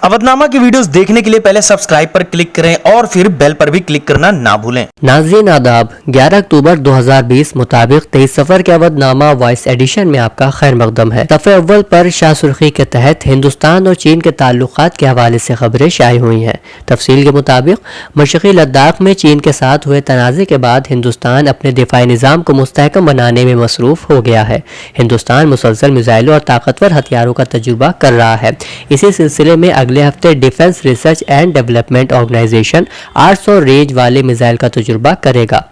अवधनामा की वीडियोस देखने के लिए पहले सब्सक्राइब पर क्लिक करें और फिर बेल पर भी क्लिक करना ना भूलें। नाज़रीन आदाब, 11 अक्टूबर 2020 मुताबिक 23 सफर के अवधनामा वॉइस एडिशन में आपका खैर मकदम है। सफ़े अव्वल पर शाह सुर्खी के तहत हिंदुस्तान और चीन के ताल्लुकात के हवाले से खबरें शाये हुई हैं। तफसील के मुताबिक मशरक़ी लद्दाख में चीन के साथ हुए तनाज़े के बाद हिंदुस्तान अपने दिफाई निज़ाम को मुस्तहकम बनाने में मसरूफ़ हो गया है। हिंदुस्तान मुसलसल मिसाइलों और ताकतवर हथियारों का तजुर्बा कर रहा है। इसी सिलसिले में अगले हफ्ते defence research and development organisation 800 range वाले मिसाइल का तजुर्बा करेगा।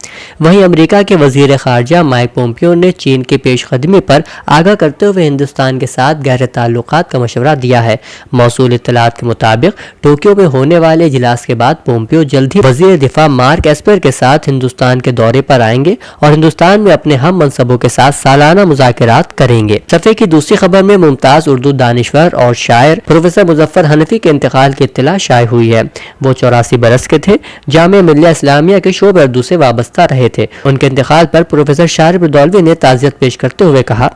वहीं अमेरिका के वजीर खारजा माइक पोम्पियो ने चीन की पेशकदमी पर आगाह करते हुए हिंदुस्तान के साथ गहरे ताल्लुकात का मशवरा दिया है। मौसूल इत्तलात के मुताबिक टोक्यो में होने वाले इजलास के बाद पोम्पियो जल्द ही वजीर दिफा मार्क एस्पर के साथ हिंदुस्तान के दौरे पर आएंगे और हिंदुस्तान में अपने हम मनसबों के साथ सालाना मुज़ाकरात करेंगे। सफ़े की दूसरी खबर में मुमताज उर्दू दानिश्वर और शायर प्रोफेसर मुजफ्फर हनफी के इंतकाल की इत्तला शाये हुई है। वो 84 बरस के थे। जामिया मिल्लिया इस्लामिया के शोबे उर्दू से वाबस्ता रहे थे। उनके इंतकाल पर प्रोफेसर शारिब दौलवी ने ताज़ियत पेश करते हुए कहा,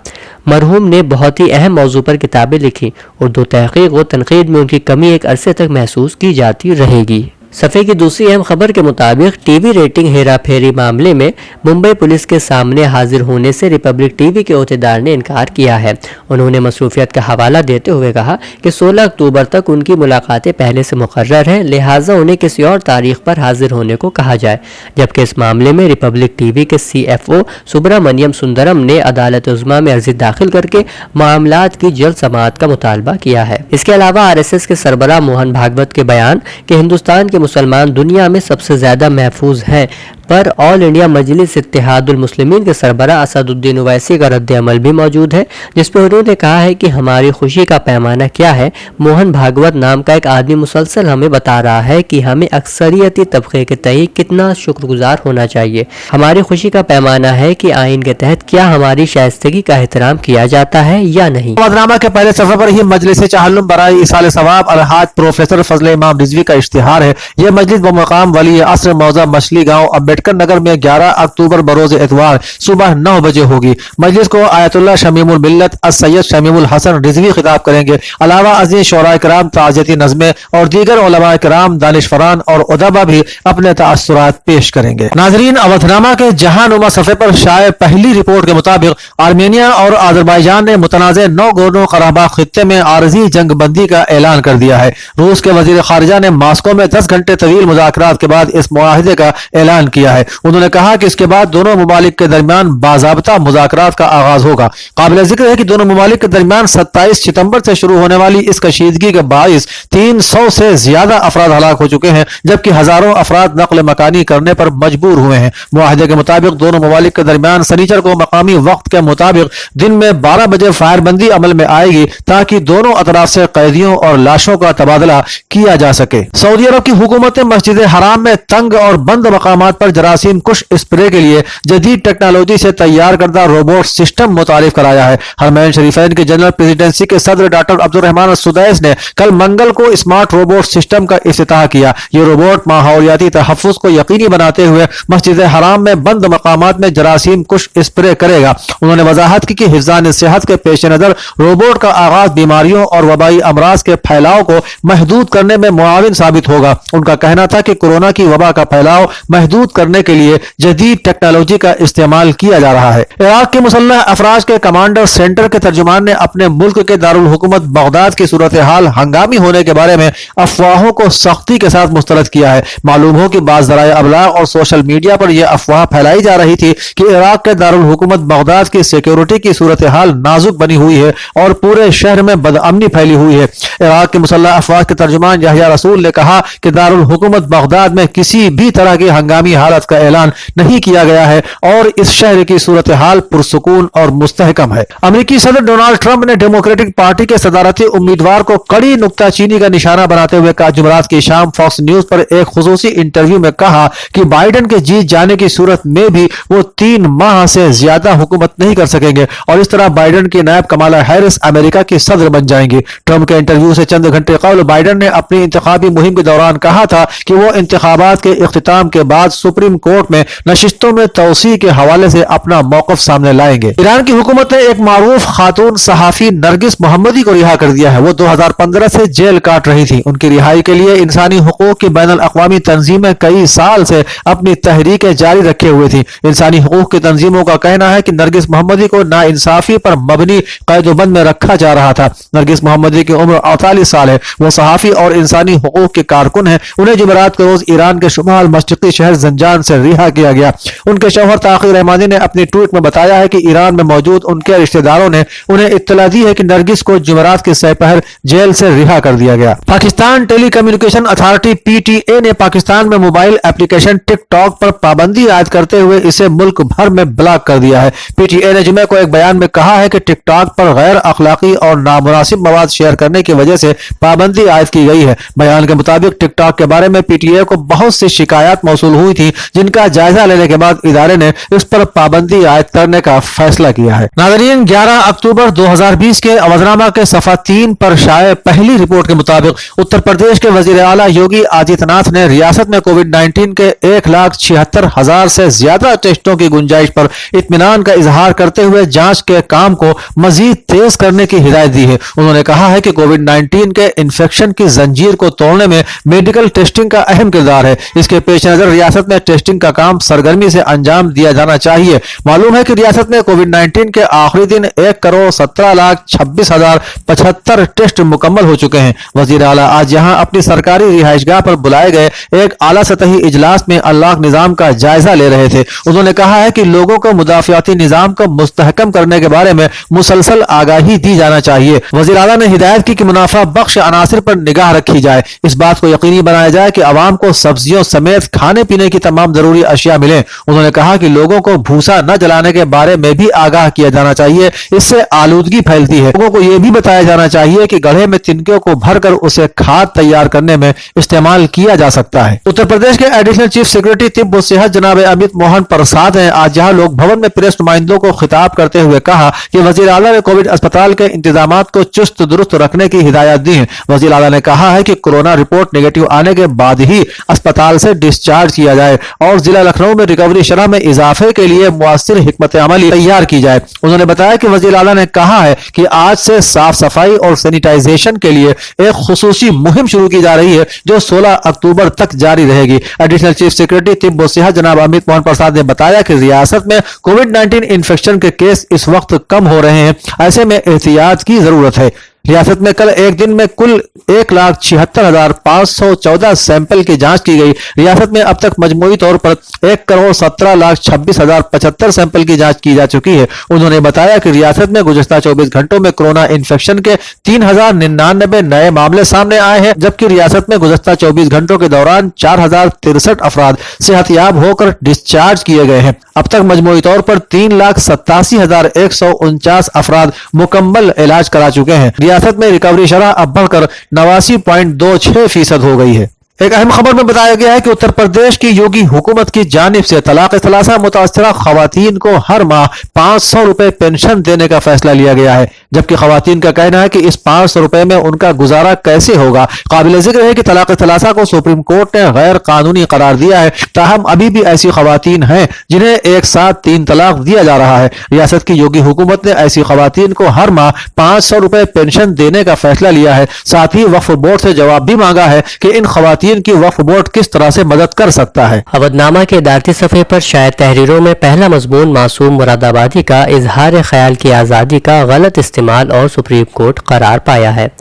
मरहूम ने बहुत ही अहम मौजू पर किताबें लिखी। उर्दू तहकीक व तनकीद में उनकी कमी एक अरसे तक महसूस की जाती रहेगी। सफ़े की दूसरी अहम खबर के मुताबिक टीवी रेटिंग हेरा फेरी मामले में मुंबई पुलिस के सामने हाजिर होने से रिपब्लिक टीवी के अहदेदार ने इनकार किया है। उन्होंने मसरूफियत का हवाला देते हुए कहा कि 16 अक्टूबर तक उनकी मुलाकातें पहले से मुकर्रर हैं, लिहाजा उन्हें किसी और तारीख पर हाजिर होने को कहा जाए। जबकि इस मामले में रिपब्लिक टीवी के CFO सुब्रमण्यम सुंदरम ने अदालत उज़्मा में अर्जी दाखिल करके मामलात की जल्द समाअत का मुतालबा किया है। इसके अलावा RSS के सरबराह मोहन भागवत के बयान कि हिंदुस्तान के मुसलमान दुनिया में सबसे ज्यादा महफूज हैं पर ऑल इंडिया मजलिस इत्तेहादुल मुस्लिमीन के सरबराह असदुद्दीन ओवैसी का रद्द अमल भी मौजूद है, जिसमें उन्होंने कहा है कि हमारी खुशी का पैमाना क्या है। मोहन भागवत नाम का एक आदमी मुसलसल हमें बता रहा है कि हमें अक्सरियती तबके के तय कितना शुक्रगुजार होना चाहिए। हमारी खुशी का पैमाना है कि आइन के तहत क्या हमारी शाइस्तगी का एहतराम किया जाता है या नहीं। अवधनामा के पहले सफर पर ही मजलिस चाहल्लुम बराए इसाले सवाब अलहाज प्रोफेसर फजल इमाम रिजवी का इश्तिहार है। यह मजलिस बमकाम वली असर मौजा मछली गांव अम्बेडकर नगर में 11 अक्टूबर बरोज इतवार सुबह 9 बजे होगी। मजलिस को आयतुल्लाह शमीमुल मिल्लत सैयद शमीमुल हसन रिजवी खिताब करेंगे। अलावा अज़ीज़ शोराए किराम, ताज़ियती नज़्में और दीगर उलमाए किराम, दानिशवरान और उदबा भी अपने तासुरात पेश करेंगे। नाज़रीन, अवधनामा के जहानुमा सफ़े पर शाये पहली रिपोर्ट के मुताबिक आर्मेनिया और अज़रबैजान ने मुतनाज़े नौगोर्नो कराबाख खित्ते में आरजी जंग बंदी का ऐलान कर दिया है। रूस के वज़ीर खारिजा ने मॉस्को में 10 घंटे तवील मुज़ाकरात के बाद इस मुआहिदे का ऐलान किया है। उन्होंने कहा कि इसके बाद दोनों मुमालिक के दरमियान बाज़ाब्ता मुज़ाकरात का आगाज होगा। काबिल जिक्र है कि दोनों मुमालिक के दरमियान 27 सितंबर से शुरू होने वाली इस कशीदगी के बाइस 300 से ज्यादा अफराद हलाक हो चुके हैं, जबकि हजारों अफराद नकल मकानी करने पर मजबूर हुए हैं। मुआहिदे के मुताबिक दोनों मुमालिक के दरमियान शनिचर को मकामी वक्त के मुताबिक दिन में 12 बजे फायरबंदी अमल में आएगी ताकि दोनों अतराफ से कैदियों और लाशों का तबादला किया जा सके। सऊदी अरब की हुकूमत ने मस्जिद हराम में तंग और बंद मकामात पर जरासीम कुश स्प्रे के लिए जदीद टेक्नोलॉजी से तैयार करदा रोबोट सिस्टम मुतारिफ कराया है। हरमैन शरीफैन के जनरल प्रेसिडेंसी के सदर डॉक्टर अब्दुर्रहमान सुदैस ने कल मंगल को स्मार्ट रोबोट सिस्टम का इफ्तिताह किया। ये रोबोट माहौलियाती तहफ्फुज़ को यकीनी बनाते हुए मस्जिद हराम में बंद मकामात में जरासीम कुश स्प्रे करेगा। उन्होंने वजाहत की कि हिफ्ज़ान सेहत के पेश नजर रोबोट का आगाज बीमारियों और वबाई अमराज के फैलाव को महदूद करने में मुआविन साबित होगा। उनका कहना था कि कोरोना की वबा का फैलाव महदूद करने के लिए जदीद टेक्नोलॉजी का इस्तेमाल किया जा रहा है। इराक के मुसल्लह अफराज के कमांडर सेंटर के तर्जुमान ने अपने मुल्क के दारुल हुकूमत बगदाद की सूरत हाल हंगामी होने के बारे में अफवाहों को सख्ती के साथ मुस्तरद किया है। मालूम हो कि बाज़ ज़राए अबलाग और सोशल मीडिया पर यह अफवाह फैलाई जा रही थी कि इराक के दारुल हुकूमत बगदाद की सिक्योरिटी की सूरत हाल नाजुक बनी हुई है और पूरे शहर में बदअमनी फैली हुई है। इराक के मुसल्लह अफवाज के तर्जुमान याहिया रसूल ने कहा कि दारुल हुकूमत बगदाद में किसी भी तरह की हंगामी हालत का ऐलान नहीं किया गया है और इस शहर की सूरत हाल पुरसुकून और मुस्तहकम है। अमेरिकी सदर डोनाल्ड ट्रंप ने डेमोक्रेटिक पार्टी के सदारती उम्मीदवार को कड़ी नुक्ताचीनी का निशाना बनाते हुए कल जुमेरात की शाम फॉक्स न्यूज पर एक खुसूसी इंटरव्यू में कहा कि बाइडेन के जीत जाने की सूरत में भी वो 3 माह से ज्यादा हुकूमत नहीं कर सकेंगे और इस तरह बाइडेन की नायब कमाला हैरिस अमेरिका की सदर बन जाएंगी। ट्रंप के इंटरव्यू से चंद घंटे कबल बाइडेन ने अपनी इंतखाबी मुहिम के दौरान कहा था कि वो इंतखाबात के इख्तिताम के बाद सुप्रीम सुप्रीम कोर्ट में नशिस्तों में तोसी के हवाले से अपना मौकफ सामने लाएंगे। ईरान की हुकूमत ने एक मारूफ खातून सहाफी नरगिस मोहम्मदी को रिहा कर दिया है। वो 2015 से जेल काट रही थी। उनकी रिहाई के लिए इंसानी हुकूक की बैनुल अक़वामी तंजीमें कई साल से अपनी तहरीकें जारी रखे हुए थी। इंसानी हुकूक की तंजीमों का कहना है कि नरगिस मोहम्मदी को नाइंसाफी पर मबनी कैदोबंद में रखा जा रहा था। नरगिस मोहम्मदी की उम्र 48 साल है। वो सहाफी और इंसानी हुकूक के कारकुन है। उन्हें जुमेरात के रोज ईरान के शुमाल मशरिकी शहर जंजान से रिहा किया गया। उनके शौहर ताक़ी रहमानी ने अपनी ट्वीट में बताया है कि ईरान में मौजूद उनके रिश्तेदारों ने उन्हें इत्तला दी है कि नरगिस को जुमेरात की सपहर जेल से रिहा कर दिया गया। Pakistan telecommunication authority PTA ने पाकिस्तान में मोबाइल एप्लीकेशन टिकटॉक पर पाबंदी आयद करते हुए इसे मुल्क भर में ब्लॉक कर दिया है। PTA ने जुमे को एक बयान में कहा है कि टिकटॉक पर गैर अखलाकी और नामुनासिब मवाद शेयर करने की वजह से पाबंदी आयद की गई है। बयान के मुताबिक टिकटॉक के बारे में PTA को बहुत सी शिकायत मौसूल हुई थी, जिनका जायजा लेने के बाद इदारे ने इस पर पाबंदी आयद करने का फैसला किया है। नाज़रीन, 11 अक्टूबर 2020 के अवधनामा के सफ़ा 3 पर शाये पहली रिपोर्ट के मुताबिक उत्तर प्रदेश के वजीर आला योगी आदित्यनाथ ने रियासत में कोविड-19 के 1,76,000 से ज्यादा टेस्टों की गुंजाइश पर इत्मीनान का इजहार करते हुए जांच के काम को मजीद तेज करने की हिदायत दी है। उन्होंने कहा है कि कोविड-19 के इन्फेक्शन की जंजीर को तोड़ने में मेडिकल टेस्टिंग का अहम किरदार है। इसके पेश नजर रियासत में टेस्टिंग का काम सरगर्मी से अंजाम दिया जाना चाहिए। मालूम है कि रियासत में कोविड-19 के आखिरी दिन 1,17,26,075 टेस्ट मुकम्मल हो चुके हैं। वजीर आला आज यहां अपनी सरकारी रिहाइशगाह पर बुलाए गए एक आला सतही इजलास में अनलॉक निजाम का जायजा ले रहे थे। उन्होंने कहा है कि लोगों को मुदाफियाती निजाम को मुस्तहकम करने के बारे में मुसलसल आगाही दी जाना चाहिए। वजीर आला ने हिदायत की कि मुनाफा बख्श अनासिर पर निगाह रखी जाए। इस बात को यकीनी बनाया जाए कि आवाम को सब्जियों समेत खाने पीने की तमाम जरूरी अशिया मिले। उन्होंने कहा कि लोगों को भूसा न जलाने के बारे में भी आगाह किया जाना चाहिए, इससे आलूदगी फैलती है। लोगों को यह भी बताया जाना चाहिए कि गड्ढे में तिनकों को भरकर उसे खाद तैयार करने में इस्तेमाल किया जा सकता है। उत्तर प्रदेश के एडिशनल चीफ सेक्रेटरी तिब्ब व सेहत जनाब अमित मोहन प्रसाद ने आज जहां लोक भवन में प्रेस नुमाइंदों को खिताब करते हुए कहा कि वजीर आला ने कोविड अस्पताल के इंतजामात को चुस्त दुरुस्त रखने की हिदायत दी है। वजीर आला ने कहा है कि कोरोना रिपोर्ट नेगेटिव आने के बाद ही अस्पताल से डिस्चार्ज किया जाए और जिला लखनऊ में रिकवरी शरह में इजाफे के लिए मुअस्सिर हिकमत अमली तैयार की जाए। उन्होंने बताया कि वजीर आला ने कहा है कि आज से साफ सफाई और सैनिटाइजेशन के लिए एक खुसूसी मुहिम शुरू की जा रही है जो 16 अक्टूबर तक जारी रहेगी। एडिशनल चीफ सेक्रेटरी तिब्ब व सेहत जनाब अमित मोहन प्रसाद ने बताया कि रियासत में कोविड-19 इन्फेक्शन के केस इस वक्त कम हो रहे हैं, ऐसे में एहतियात की जरूरत है। रियासत में कल एक दिन में कुल 1,76,514 सैंपल की जांच की गई। रियासत में अब तक मजमूई तौर पर 1,17,26,075 सैंपल की जांच की जा चुकी है। उन्होंने बताया कि रियासत में गुज़श्ता 24 घंटों में कोरोना इन्फेक्शन के 3,099 नए मामले सामने आए हैं, जबकि रियासत में गुज़श्ता 24 घंटों के दौरान 4,063 अफराद सेहतियाब होकर डिस्चार्ज किए गए हैं। अब तक मजमूई तौर पर 3,87,149 अफराद मुकम्मल इलाज करा चुके हैं। रियासत में रिकवरी शरह अब बढ़कर 89.26% हो गई है। एक अहम खबर में बताया गया है कि उत्तर प्रदेश की योगी हुकूमत की जानिब से तलाक तलासा मुतासरा खवातीन को हर माह 500 रुपए पेंशन देने का फैसला लिया गया है, जबकि खवातीन का कहना है कि इस 500 रुपए में उनका गुजारा कैसे होगा। काबिल जिक्र है कि तलाक तलासा को सुप्रीम कोर्ट ने गैर कानूनी करार दिया है, ताहम अभी भी ऐसी खवातीन हैं जिन्हें एक साथ 3 तलाक दिया जा रहा है। रियासत की योगी हुकूमत ने ऐसी खवातीन को हर माह 500 रुपए पेंशन देने का फैसला लिया है। साथ ही वक्फ बोर्ड से जवाब भी मांगा है कि इन खवातीन की वक्फ बोर्ड किस तरह से मदद कर सकता है। अवधनामा के इदारती सफ़े पर शायद तहरीरों में पहला मजमून मासूम मुरादाबादी का इजहार ख्याल की आज़ादी का गलत इस्तेमाल और सुप्रीम कोर्ट करार पाया है,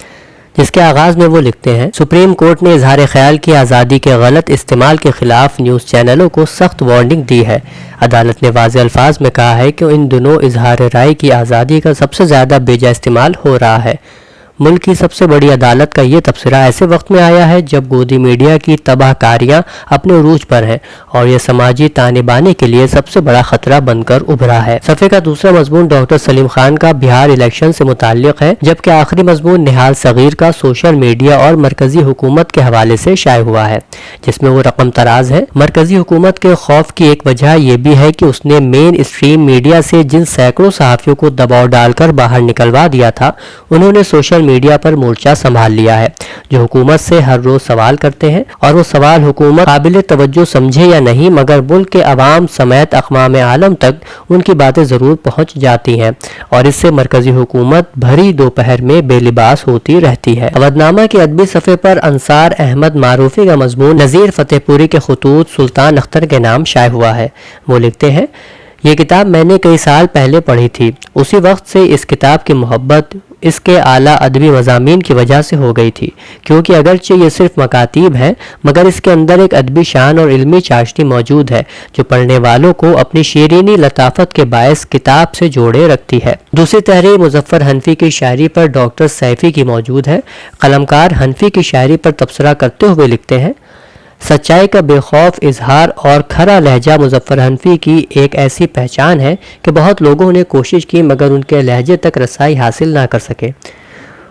जिसके आगाज में वो लिखते हैं, सुप्रीम कोर्ट ने इजहार ख्याल की आज़ादी के गलत इस्तेमाल के खिलाफ न्यूज़ चैनलों को सख्त वार्निंग दी है। अदालत ने वाज़ेह अल्फाज में कहा है कि इन दिनों इजहार राय की आज़ादी का सबसे ज़्यादा बेजा इस्तेमाल हो रहा है। मुल्क की सबसे बड़ी अदालत का ये तबसरा ऐसे वक्त में आया है जब गोदी मीडिया की तबाहकारियां अपने उरूज पर हैं और ये समाजी ताने बाने के लिए सबसे बड़ा खतरा बनकर उभरा है। सफ़े का दूसरा मजमून डॉक्टर सलीम खान का बिहार इलेक्शन से मुताल्लिक है, जबकि आखिरी मजमून निहाल सगीर का सोशल मीडिया और मरकजी हुकूमत के हवाले से शाये हुआ है, जिसमें वो रकम तराज है। मरकजी हुकूमत के खौफ की एक वजह यह भी है कि उसने मेन स्ट्रीम मीडिया से जिन सैकड़ों सहाफ़ियों को दबाव डालकर बाहर निकलवा दिया था, उन्होंने सोशल میڈیا پر مورچہ سنبھال لیا ہے، جو حکومت سے ہر روز سوال کرتے ہیں، اور وہ سوال حکومت قابل توجہ سمجھے یا نہیں، مگر ملک کے عوام سمیت اقوام عالم تک ان کی باتیں ضرور پہنچ جاتی ہیں، اور اس سے مرکزی حکومت بھری دوپہر میں بے لباس ہوتی رہتی ہے۔ اودنامہ کے ادبی صفحے پر انصار احمد معروفی کا مضمون نذیر فتح پوری کے خطوط سلطان اختر کے نام شائع ہوا ہے۔ وہ لکھتے ہیں، یہ کتاب میں نے کئی سال پہلے پڑھی تھی، اسی وقت سے اس کتاب کی محبت اس کے اعلیٰ ادبی مضامین کی وجہ سے ہو گئی تھی، کیونکہ اگرچہ یہ صرف مکاتیب ہیں مگر اس کے اندر ایک ادبی شان اور علمی چاشنی موجود ہے جو پڑھنے والوں کو اپنی شیرینی لطافت کے باعث کتاب سے جوڑے رکھتی ہے۔ دوسری تحریر مظفر حنفی کی شاعری پر ڈاکٹر سیفی کی موجود ہے۔ قلمکار حنفی کی شاعری پر تبصرہ کرتے ہوئے لکھتے ہیں، سچائی کا بے خوف اظہار اور کھرا لہجہ مظفر حنفی کی ایک ایسی پہچان ہے کہ بہت لوگوں نے کوشش کی مگر ان کے لہجے تک رسائی حاصل نہ کر سکے۔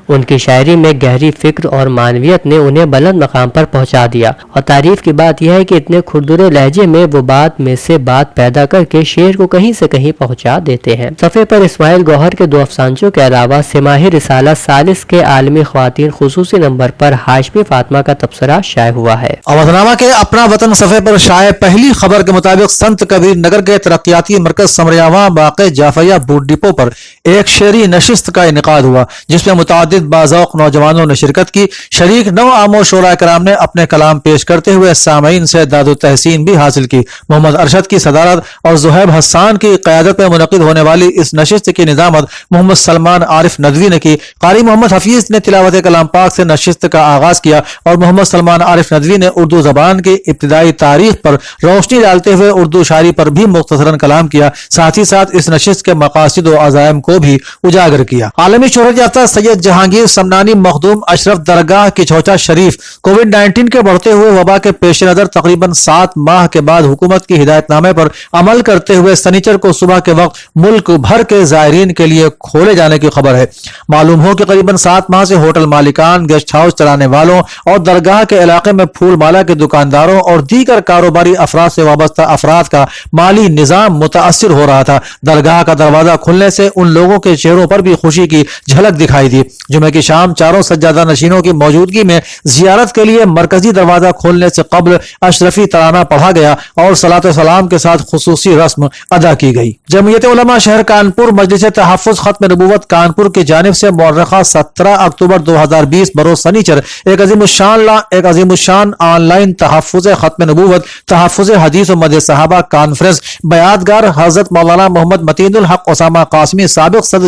ان کی شاعری میں گہری فکر اور معنویت نے انہیں بلند مقام پر پہنچا دیا، اور تعریف کی بات یہ ہے کہ اتنے کھردرے لہجے میں وہ بات میں سے بات پیدا کر کے شعر کو کہیں سے کہیں پہنچا دیتے ہیں۔ صفحے پر اسماعیل گوہر کے 2 افسانچوں کے علاوہ سماحی رسالہ ثالث کے عالمی خواتین خصوصی نمبر پر ہاشمی فاطمہ کا تبصرہ شائع ہوا ہے۔ اودنامہ کے اپنا وطن صفحے پر شائع پہلی خبر کے مطابق سنت کبیر نگر کے ترقیاتی مرکز سمریاواں واقع جعفریہ بوٹ ڈپو پر ایک شعری نشست کا انعقاد ہوا، جس میں متعدد باذوق نوجوانوں نے شرکت کی۔ شریک نو عام و شورا کرام نے اپنے کلام پیش کرتے ہوئے سامعین سے داد و تحسین بھی حاصل کی۔ محمد ارشد کی صدارت اور زہیب حسان کی قیادت میں منعقد ہونے والی اس نشست کی نظامت محمد سلمان عارف ندوی نے کی۔ قاری محمد حفیظ نے تلاوت کلام پاک سے نشست کا آغاز کیا اور محمد سلمان عارف ندوی نے اردو زبان کی ابتدائی تاریخ پر روشنی ڈالتے ہوئے اردو شاعری پر بھی مختصراً کلام کیا، ساتھ ہی ساتھ اس نشست کے مقاصد و عزائم کو بھی اجاگر کیا۔ عالمی شہرت یافتہ سید جہانگیر سمنانی مخدوم اشرف درگاہ کی چھوچا شریف کووڈ 19 کے بڑھتے ہوئے وبا کے پیش نظر تقریباً 7 ماہ کے بعد حکومت کی ہدایت نامے پر عمل کرتے ہوئے سنیچر کو صبح کے وقت ملک بھر کے زائرین کے لیے کھولے جانے کی خبر ہے۔ معلوم ہو کہ قریباً 7 ماہ سے ہوٹل مالکان، گیسٹ ہاؤس چلانے والوں اور درگاہ کے علاقے میں پھول مالا کے دکانداروں اور دیگر کاروباری افراد سے وابستہ افراد کا مالی نظام متاثر ہو رہا تھا۔ درگاہ کا دروازہ کھلنے سے ان لوگوں کے چہروں پر بھی خوشی کی جھلک دکھائی دی۔ جمعے کی شام چاروں سجادہ نشینوں کی موجودگی میں زیارت کے لیے مرکزی دروازہ کھولنے سے قبل اشرفی ترانہ پڑھا گیا اور صلاۃ و سلام کے ساتھ خصوصی رسم ادا کی گئی۔ جمعیت علماء شہر کانپور مجلس تحفظ ختم نبوت کانپور کی جانب سے مورخہ 17 اکتوبر 2020 بروز سنیچر ایک عظیم الشان آن لائن تحفظ ختم نبوت تحفظ حدیث و مدح صحابہ کانفرنس بیعتگار حضرت مولانا محمد متین الحق اسامہ قاسمی سابق صدر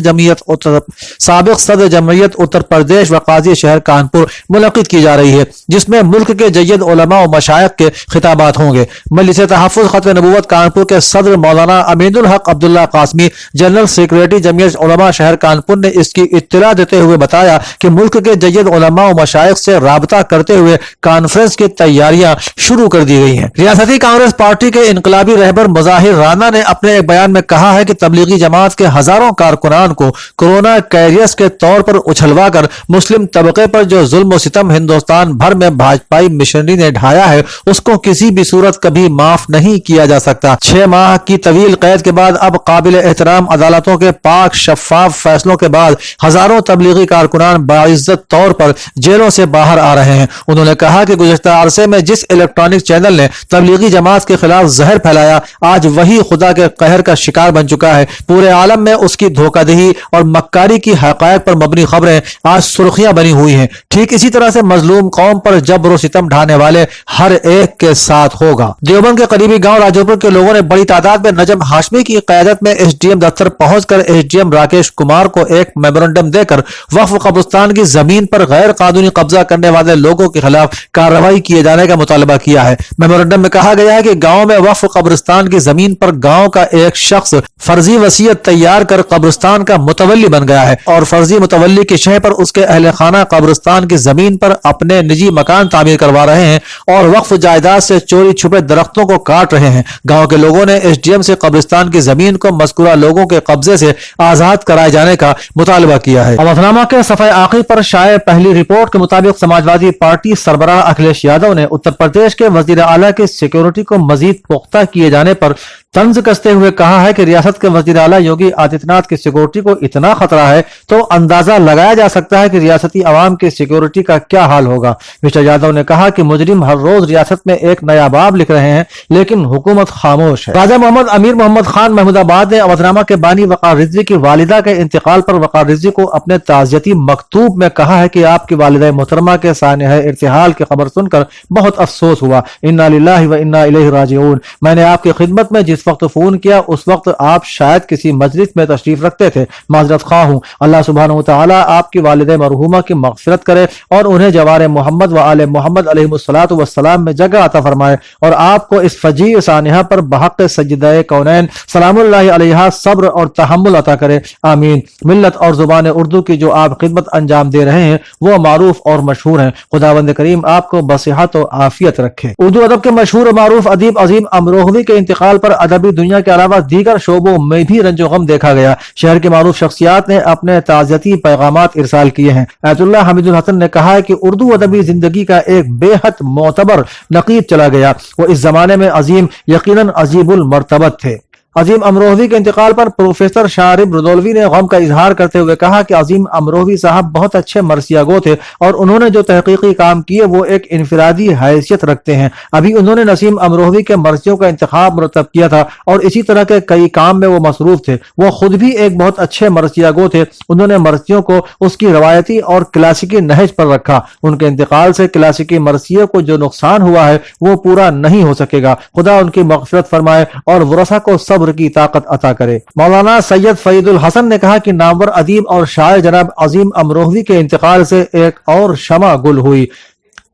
جمہوریت اتر پردیش و قاضی شہر کانپور منعقد کی جا رہی ہے، جس میں ملک کے جید علماء و مشائخ کے خطابات ہوں گے۔ مجلس تحفظ ختم نبوت کانپور کے صدر مولانا امین الحق عبداللہ قاسمی جنرل سیکریٹری جمعیت علماء شہر کانپور نے اس کی اطلاع دیتے ہوئے بتایا کہ ملک کے جید علماء و مشائخ سے رابطہ کرتے ہوئے کانفرنس کی تیاریاں شروع کر دی گئی ہیں۔ ریاستی کانگریس پارٹی کے انقلابی رہبر مظاہر رانا نے اپنے ایک بیان میں کہا ہے کہ تبلیغی جماعت کے ہزاروں کارکنان کو کورونا کیریئرز کے طور پر اچھلوا کر مسلم طبقے پر جو ظلم و ستم ہندوستان بھر میں بھاجپائی مشنری نے ڈھایا ہے اس کو کسی بھی صورت کبھی معاف نہیں کیا جا سکتا۔ 6 ماہ کی طویل قید کے بعد اب قابل احترام عدالتوں کے پاک شفاف فیصلوں کے بعد ہزاروں تبلیغی کارکنان باعزت طور پر جیلوں سے باہر آ رہے ہیں۔ انہوں نے کہا کہ گزشتہ عرصے میں جس الیکٹرانک چینل نے تبلیغی جماعت کے خلاف زہر پھیلایا آج وہی خدا کے قہر کا شکار بن چکا ہے۔ پورے عالم میں اس کی دھوکہ دہی اور مکاری کی حقائق پر مبنی خبریں آج سرخیاں بنی ہوئی ہیں۔ ٹھیک اسی طرح سے مظلوم قوم پر جبر و ستم ڈھانے والے ہر ایک کے ساتھ ہوگا۔ دیوبند کے قریبی گاؤں راجوپور کے لوگوں نے بڑی تعداد میں نجم ہاشمی کی قیادت میں ایس ڈی ایم دفتر پہنچ کر S D M Rakesh Kumar کو ایک میمورنڈم دے کر وقف قبرستان کی زمین پر غیر قانونی قبضہ کرنے والے لوگوں کے خلاف کارروائی کیے جانے کا مطالبہ کیا ہے۔ میمورنڈم میں کہا گیا ہے کہ گاؤں میں وقف قبرستان کی زمین پر گاؤں کا ایک شخص فرضی وصیت تیار کر قبرستان کا متولی بن گیا ہے اور فرضی متولی کی شہ پر اس کے اہل خانہ قبرستان کی زمین پر اپنے نجی مکان تعمیر کروا رہے ہیں اور وقف جائیداد سے چوری چھپے درختوں کو کاٹ رہے ہیں۔ گاؤں کے لوگوں نے ایس ڈی ایم سے قبرستان کی زمین کو مذکورہ لوگوں کے قبضے سے آزاد کرائے جانے کا مطالبہ کیا ہے۔ اودنامہ کے صفحہ آخر پر شائع پہلی رپورٹ کے مطابق سماجوادی پارٹی سربراہ اکھلیش یادو نے اتر پردیش کے وزیر اعلیٰ کی سیکیورٹی کو مزید پختہ کیے جانے پر तंज कसते हुए कहा है कि रियासत के वज़ीर आला योगी आदित्यनाथ की सिक्योरिटी को इतना खतरा है तो अंदाजा लगाया जा सकता है कि रियासती आवाम की सिक्योरिटी का क्या हाल होगा। मिस्टर यादव ने कहा कि मुजरिम हर रोज रियासत में एक नया बाब लिख रहे हैं, लेकिन हुकूमत खामोश है। राजा मोहम्मद अमीर मोहम्मद खान महमूदाबाद ने अवधनामा के बानी वकार रिजवी की वालिदा के इंतकाल पर वकार रिजवी को अपने ताज़ियती मकतूब में कहा है कि आपकी वालिदा मोहतरमा के सानिह इर्तिहाल की खबर सुनकर बहुत अफसोस हुआ। इन्ना लिल्लाहि व इन्ना इलैहि राजिऊन। मैंने आपकी खिदमत में जिस वक्त फोन किया उस वक्त आप शायद किसी मजलिस में तशरीफ रखते थे, माजरत खा हूं। अल्लाह सुब्हानहू व तआला आपकी वालिदा मरहूमा की मग़फ़िरत करे और उन्हें जवारे मोहम्मद व आले मोहम्मद अलैहिस्सलातु वस्सलाम में जगह अता फरमाए और आपको इस फजी सानिहा पर बहक़ सज्जिदाए कौनैन सलामुल्लाहि अलैहा सब्र और तहम्मुल अता करे, आमीन। मिल्लत और जुबान उर्दू की जो आप खिदमत अंजाम दे रहे हैं वो मारूफ और मशहूर हैं। खुदावंद करीम आपको बसिहत और आफियत रखे। उर्दू अदब के मशहूर मारूफ अदीब अजीम अमरोहवी के इंतकाल पर अदबी दुनिया के अलावा दीगर शोबों में भी रंजो गम देखा गया। शहर की मारूफ शख्सियात ने अपने ताज़ियती पैगामात इरसाल किए हैं। अयतुल्लाह हमीदुल हसन ने कहा है कि उर्दू अदबी जिंदगी का एक बेहद मोतबर नकीब चला गया। वो इस जमाने में अजीम यकीनन अजीबुल मर्तबत थे। अजीम अमरोहवी के इंतकाल पर प्रोफेसर शारिब रुदौलवी ने गम का इजहार करते हुए कहा कि अजीम अमरोहवी साहब बहुत अच्छे मरसियागो थे और उन्होंने जो तहकीकी काम किए वो एक इनफरादी हैसियत रखते हैं। अभी उन्होंने नसीम अमरोहवी के मरसियों का इंतखाब मुरतब किया था और इसी तरह के कई काम में वो मसरूफ थे। वो खुद भी एक बहुत अच्छे मरसियागो थे। उन्होंने मरसियों को उसकी रवायती और क्लासिकी नहज पर रखा। उनके इंतकाल से क्लासिकी मरसियों को जो नुकसान हुआ है वो पूरा नहीं हो सकेगा। खुदा उनकी मग़फ़िरत फरमाए और वरसा को सब्र की ताकत अता करे। मौलाना सैयद फईदुल हसन ने कहा कि नामवर अदीब और शायर जनाब अजीम अमरोहवी के इंतकाल से एक और शमा गुल हुई।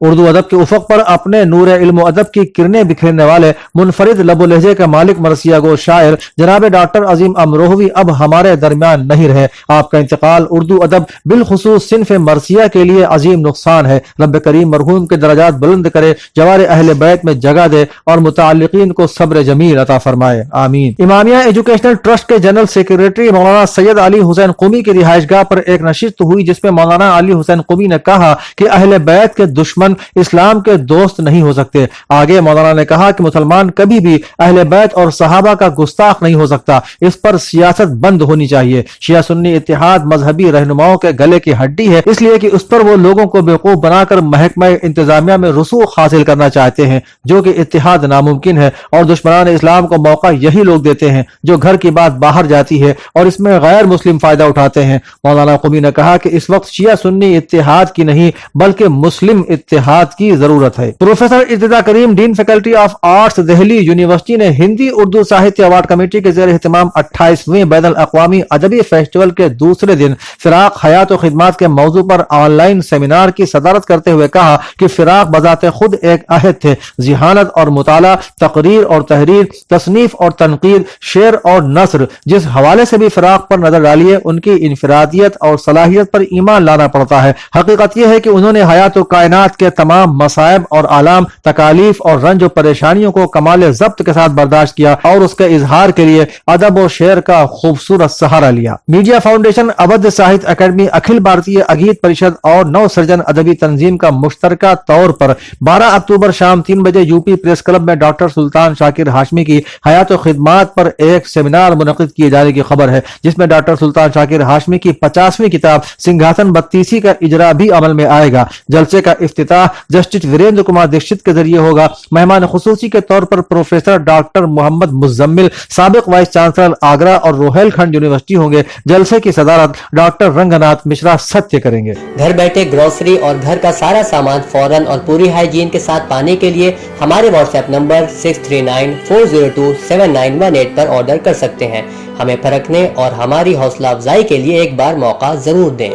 उर्दू अदब के उफक पर अपने नूर इल्म अदब की किरणें बिखेरने वाले मुनफरिद लबो लहजे के मालिक मरसियागो शायर जनाब डॉक्टर अजीम अमरोहवी अब हमारे दरमियान नहीं रहे। आपका इंतकाल उर्दू अदब बिलखुसूस सिन्फ मरसिया के लिए अजीम नुकसान है। रब करीम मरहूम के दरजात बुलंद करे, जवारे अहले बैत में जगह दे और मुताल्लिकीन को सब्र जमील अता फरमाए, आमीन। इमामिया एजुकेशनल ट्रस्ट के जनरल सेक्रेटरी मौलाना सैयद अली हुसैन क़ुमी की रिहाइशगाह पर एक नशिस्त हुई जिसमें मौलाना अली हुसैन क़ुमी ने कहा कि अहले बैत के दुश्मन इस्लाम के दोस्त नहीं हो सकते। आगे मौलाना ने कहा कि मुसलमान कभी भी अहले बैत और सहाबा का गुस्ताख नहीं हो सकता। इस पर सियासत बंद होनी चाहिए। शिया सुन्नी इत्तेहाद मजहबी रहनुमाओं के गले की हड्डी है, इसलिए कि उस पर वो लोगों को बेवकूफ बनाकर महकमा इंतजामिया में रसूख हासिल करना चाहते हैं, जो कि इत्तेहाद नामुमकिन है। और दुश्मनान इस्लाम को मौका यही लोग देते हैं जो घर की बात बाहर जाती है और इसमें गैर मुस्लिम फायदा उठाते हैं। मौलाना क़ुमी ने कहा कि इस वक्त शिया सुन्नी इत्तेहाद की नहीं बल्कि मुस्लिम इत्तेहाद की जरूरत है। Professor Irtiza Karim dean faculty of arts Delhi university ने हिंदी उर्दू साहित्य अवार्ड कमेटी के ज़ेर एहतमाम 28वें बैनुल अक़वामी अदबी फेस्टिवल के दूसरे दिन फिराक हयात और खिदमात के मौजू पर ऑनलाइन सेमिनार की सदारत करते हुए कहा कि फिराक बजाते खुद एक अहद थे। जिहानत और मुताला, तकरीर और तहरीर, तसनीफ और तनकीद, शेर और नस्र, जिस हवाले से भी फिराक पर नजर डालिए उनकी इनफरादियत और सलाहियत पर ईमान लाना पड़ता है। हकीकत यह है कि उन्होंने हयात और कायनात के तमाम मसाइब और आलाम, तकालीफ और रंज और परेशानियों को कमाल ज़ब्त के साथ बर्दाश्त किया और उसके इजहार के लिए अदब और शेर का खूबसूरत सहारा लिया। मीडिया फाउंडेशन, अवध साहित्य अकेडमी, अखिल भारतीय अगीत परिषद और नव सृजन अदबी तंजीम का मुश्तरका तौर पर 12 अक्टूबर शाम 3 बजे यूपी प्रेस क्लब में डॉक्टर सुल्तान शाकिर हाशमी की हयात और खिदमात पर एक सेमिनार मुनक़िद किए जाने की खबर है, जिसमें डॉक्टर सुल्तान शाकिर हाशमी की 50वीं किताब सिंहासन बत्तीसी का इजरा भी अमल में आएगा। जलसे का इफ्तिताह जस्टिस वीरेंद्र कुमार दीक्षित के जरिए होगा। मेहमान खुसूसी के तौर पर प्रोफेसर डॉक्टर मोहम्मद मुज़म्मिल, साबिक वाइस चांसलर आगरा और रोहेलखंड यूनिवर्सिटी होंगे। जलसे की सदारत डॉक्टर रंगनाथ मिश्रा सत्य करेंगे। घर बैठे ग्रोसरी और घर का सारा सामान फौरन और पूरी हाइजीन के साथ पाने के लिए हमारे व्हाट्सएप नंबर 6394027918 पर ऑर्डर कर सकते हैं। हमें परखने और हमारी हौसला अफजाई के लिए एक बार मौका जरूर दें।